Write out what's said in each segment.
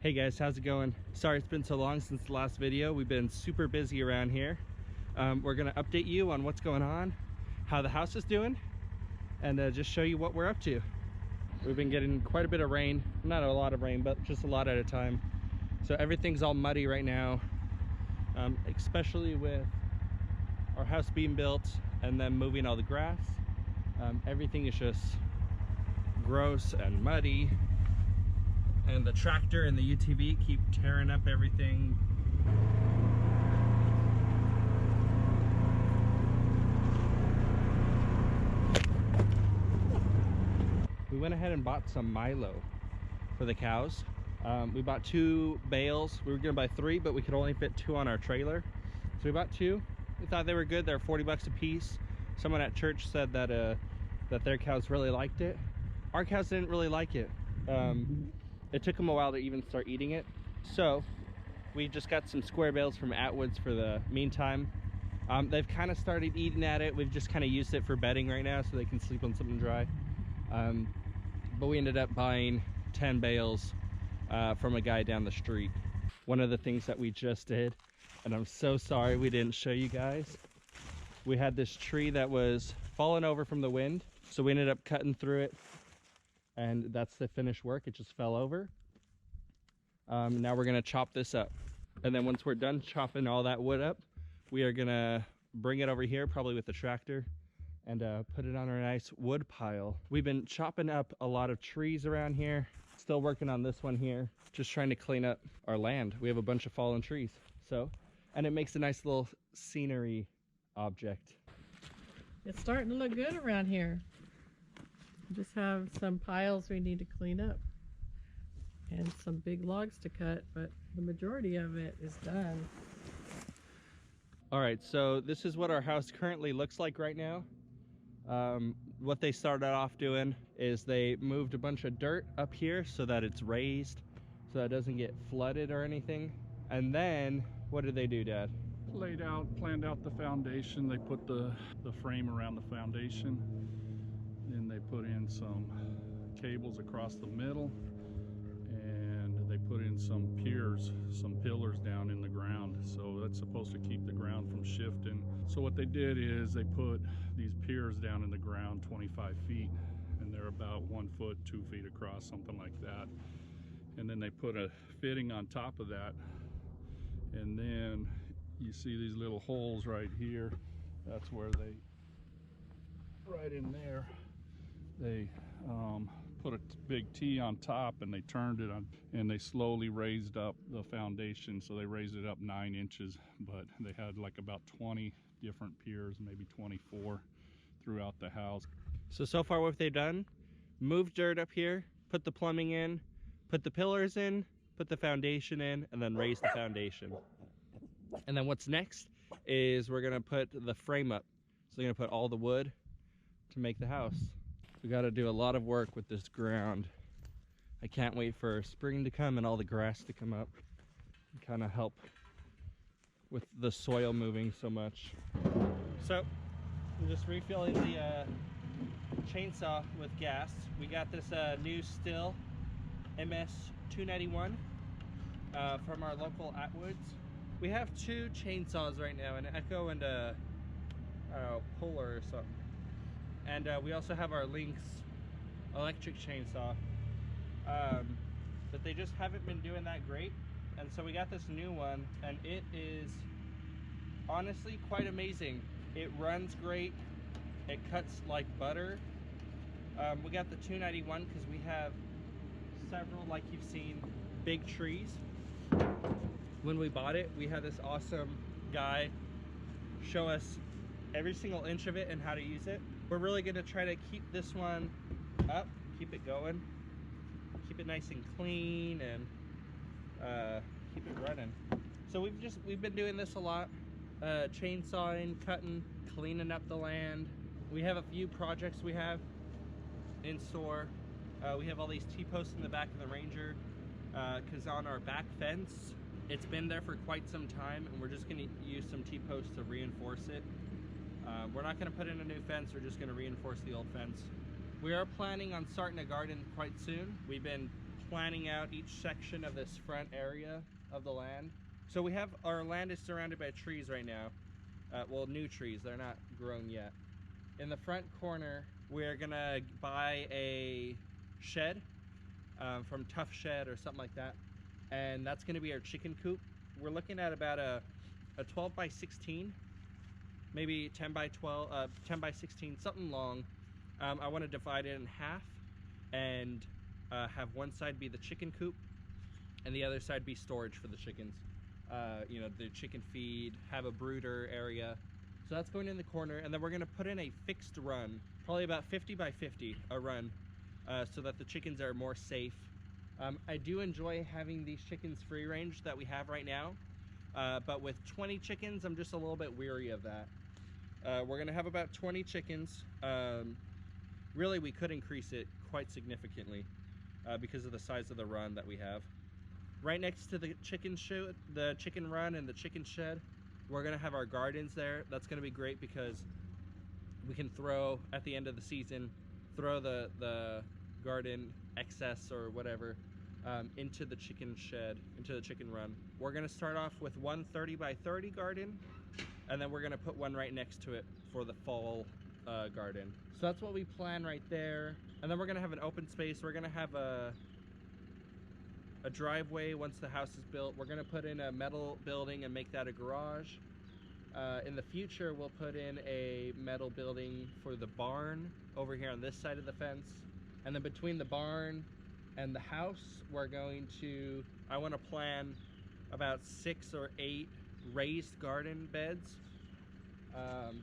Hey guys, how's it going? Sorry it's been so long since the last video. We've been super busy around here. We're gonna update you on what's going on, how the house is doing, and just show you what we're up to. We've been getting quite a bit of rain, not a lot of rain, but just a lot at a time. So everything's all muddy right now, especially with our house being built and then moving all the grass. Everything is just gross and muddy, and the tractor and the UTV keep tearing up everything. We went ahead and bought some Milo for the cows. We bought 2 bales. We were gonna buy 3, but we could only fit 2 on our trailer. So we bought 2. We thought they were good. They're 40 bucks a piece. Someone at church said that that their cows really liked it. Our cows didn't really like it. It took them a while to even start eating it. So we just got some square bales from Atwoods for the meantime. They've kind of started eating at it. We've just kind of used it for bedding right now so they can sleep on something dry. But we ended up buying 10 bales from a guy down the street. One of the things that we just did, and I'm so sorry we didn't show you guys, we had this tree that was falling over from the wind, so we ended up cutting through it, and that's the finished work. It just fell over. Now we're gonna chop this up, and then once we're done chopping all that wood up, we are gonna bring it over here, probably with the tractor, and put it on our nice wood pile. We've been chopping up a lot of trees around here. Still working on this one here, just trying to clean up our land. We have a bunch of fallen trees, and it makes a nice little scenery object. It's starting to look good around here. We just have some piles we need to clean up and some big logs to cut, but the majority of it is done. All right, so this is what our house currently looks like right now. What they started off doing is they moved a bunch of dirt up here so that it's raised, so that it doesn't get flooded or anything. And then what did they do, Dad? Planned out the foundation. They put the frame around the foundation. Then they put in some cables across the middle, and they put in some piers, some pillars down in the ground. So that's supposed to keep the ground from shifting. So what they did is they put these piers down in the ground 25 feet, and they're about 1 foot, 2 feet across, something like that. And then they put a fitting on top of that, and then you see these little holes right here. That's where they, right in there, they put a big T on top, and they turned it on, and they slowly raised up the foundation. So they raised it up 9 inches, but they had like about 20 different piers, maybe 24 throughout the house. So far what they've done, moved dirt up here, put the plumbing in, put the pillars in, put the foundation in, and then raised the foundation. And then what's next is we're gonna put the frame up. So we're gonna put all the wood to make the house. We got to do a lot of work with this ground. I can't wait for spring to come and all the grass to come up and kind of help with the soil moving so much. So we're just refilling the chainsaw with gas. We got this new Stihl MS 291 from our local Atwoods. We have 2 chainsaws right now, an Echo and a Polar or something. And we also have our Lynx electric chainsaw, but they just haven't been doing that great. And so we got this new one, and it is honestly quite amazing. It runs great. It cuts like butter. We got the 291 because we have several, like you've seen, big trees. When we bought it, we had this awesome guy show us every single inch of it and how to use it. We're really gonna try to keep this one up, keep it going, keep it nice and clean, and keep it running. So we've been doing this a lot, chainsawing, cutting, cleaning up the land. We have a few projects we have in store. We have all these T-posts in the back of the Ranger, because on our back fence, it's been there for quite some time, and we're just gonna use some T-posts to reinforce it. We're not going to put in a new fence, we're just going to reinforce the old fence. We are planning on starting a garden quite soon. We've been planning out each section of this front area of the land. So we have, our land is surrounded by trees right now. Well, new trees, they're not grown yet. In the front corner, we're gonna buy a shed from Tough Shed or something like that. And that's gonna be our chicken coop. We're looking at about a 12 by 16, maybe 10 by 12, 10 by 16, something long. I wanna divide it in half and have one side be the chicken coop and the other side be storage for the chickens. You know, the chicken feed, have a brooder area. So that's going in the corner, and then we're gonna put in a fixed run, probably about 50 by 50 a run, so that the chickens are more safe. I do enjoy having these chickens free range that we have right now, but with 20 chickens, I'm just a little bit weary of that. We're gonna have about 20 chickens. Really, we could increase it quite significantly because of the size of the run that we have. Right next to the chicken run and the chicken shed, we're gonna have our gardens there. That's gonna be great because we can throw, at the end of the season, throw the garden excess or whatever into the chicken shed, into the chicken run. We're gonna start off with one 30 by 30 garden, and then we're gonna put one right next to it for the fall garden. So that's what we plan right there. And then we're gonna have an open space. We're gonna have a driveway once the house is built. We're gonna put in a metal building and make that a garage. In the future, we'll put in a metal building for the barn over here on this side of the fence. And then between the barn and the house, I wanna plan about 6 or 8 raised garden beds.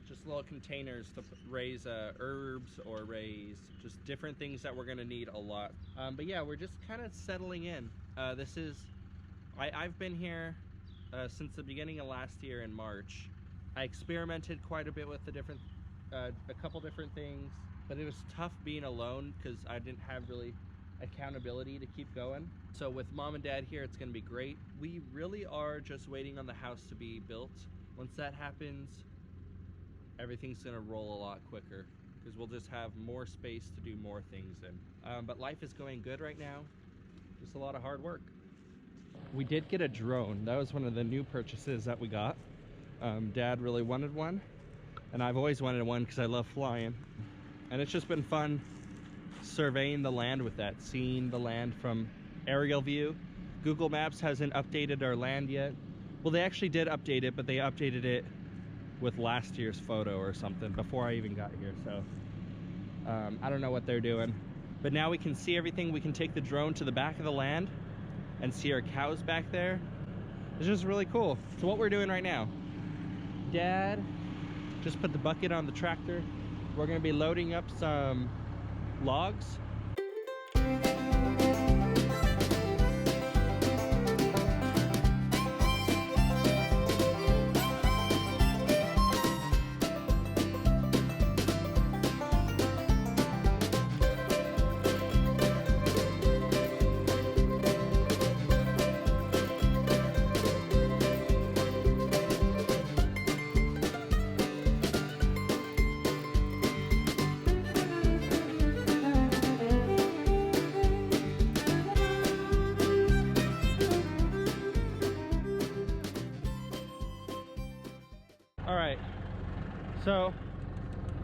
Just little containers to raise herbs or raise just different things that we're gonna need a lot. But yeah, we're just kind of settling in. I've been here since the beginning of last year in March. I experimented quite a bit with a couple different things, but it was tough being alone because I didn't have really accountability to keep going. So with mom and dad here, it's gonna be great. We really are just waiting on the house to be built. Once that happens, everything's gonna roll a lot quicker because we'll just have more space to do more things in. But life is going good right now. Just a lot of hard work. We did get a drone. That was one of the new purchases that we got. Dad really wanted one, and I've always wanted one because I love flying. And it's just been fun surveying the land with that, seeing the land from aerial view. Google Maps hasn't updated our land yet. Well, they actually did update it, but they updated it with last year's photo or something before I even got here. So I don't know what they're doing. But now we can see everything. We can take the drone to the back of the land and see our cows back there. It's just really cool. So what we're doing right now, Dad just put the bucket on the tractor. We're gonna be loading up some logs. Alright, so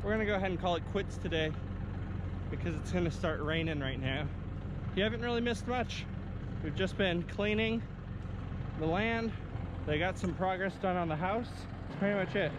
we're gonna go ahead and call it quits today because it's gonna start raining right now. You haven't really missed much. We've just been cleaning the land. They got some progress done on the house. That's pretty much it.